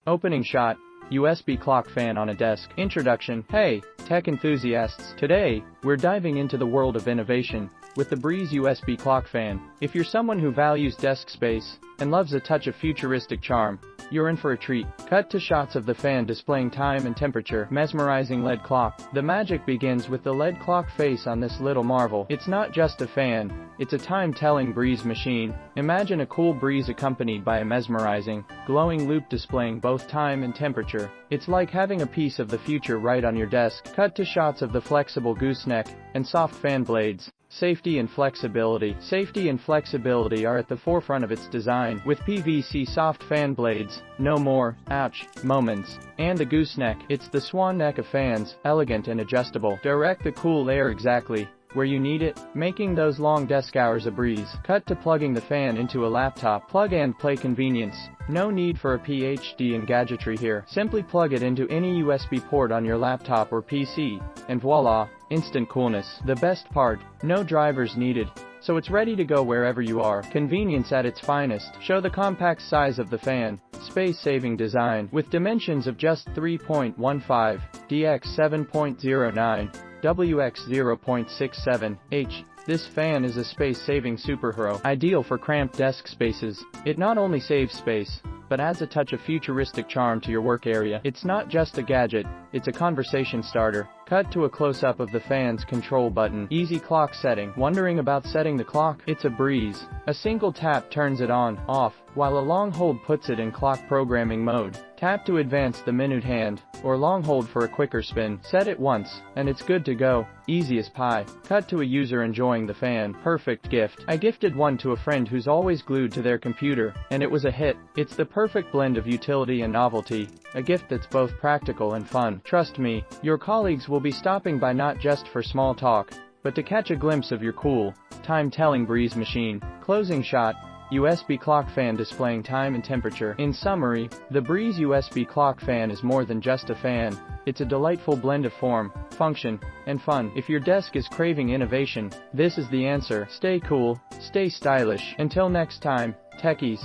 Opening shot, USB clock fan on a desk. Introduction. Hey, tech enthusiasts. Today, we're diving into the world of innovation with the BREIS USB clock fan. If you're someone who values desk space and loves a touch of futuristic charm, you're in for a treat. Cut to shots of the fan displaying time and temperature. Mesmerizing LED clock. The magic begins with the LED clock face on this little marvel. It's not just a fan, it's a time-telling BREIS machine. Imagine a cool breeze accompanied by a mesmerizing, glowing loop displaying both time and temperature. It's like having a piece of the future right on your desk. Cut to shots of the flexible gooseneck and soft fan blades. Safety and flexibility. Safety and flexibility are at the forefront of its design, with PVC soft fan blades, no more, ouch, moments. And the gooseneck, it's the swan neck of fans, elegant and adjustable. Direct the cool air exactly where you need it, making those long desk hours a breeze. Cut to plugging the fan into a laptop. Plug and play convenience. No need for a PhD in gadgetry here. Simply plug it into any USB port on your laptop or PC, and voila, instant coolness. The best part, no drivers needed, so it's ready to go wherever you are. Convenience at its finest. Show the compact size of the fan. Space-saving design. With dimensions of just 3.15, dx 7.09, wx 0.67, h. This fan is a space-saving superhero, ideal for cramped desk spaces. It not only saves space, but adds a touch of futuristic charm to your work area. It's not just a gadget, it's a conversation starter. Cut to a close-up of the fan's control button. Easy clock setting. Wondering about setting the clock? It's a breeze. A single tap turns it on, off, while a long hold puts it in clock programming mode. Tap to advance the minute hand, or long hold for a quicker spin. Set it once, and it's good to go. Easy as pie. Cut to a user enjoying the fan. Perfect gift. I gifted one to a friend who's always glued to their computer, and it was a hit. It's the perfect blend of utility and novelty. A gift that's both practical and fun. Trust me, your colleagues will be stopping by not just for small talk, but to catch a glimpse of your cool, time-telling BREIS machine. Closing shot. USB clock fan displaying time and temperature. In summary, the BREIS USB clock fan is more than just a fan. It's a delightful blend of form, function, and fun. If your desk is craving innovation, this is the answer. Stay cool, stay stylish. Until next time, techies.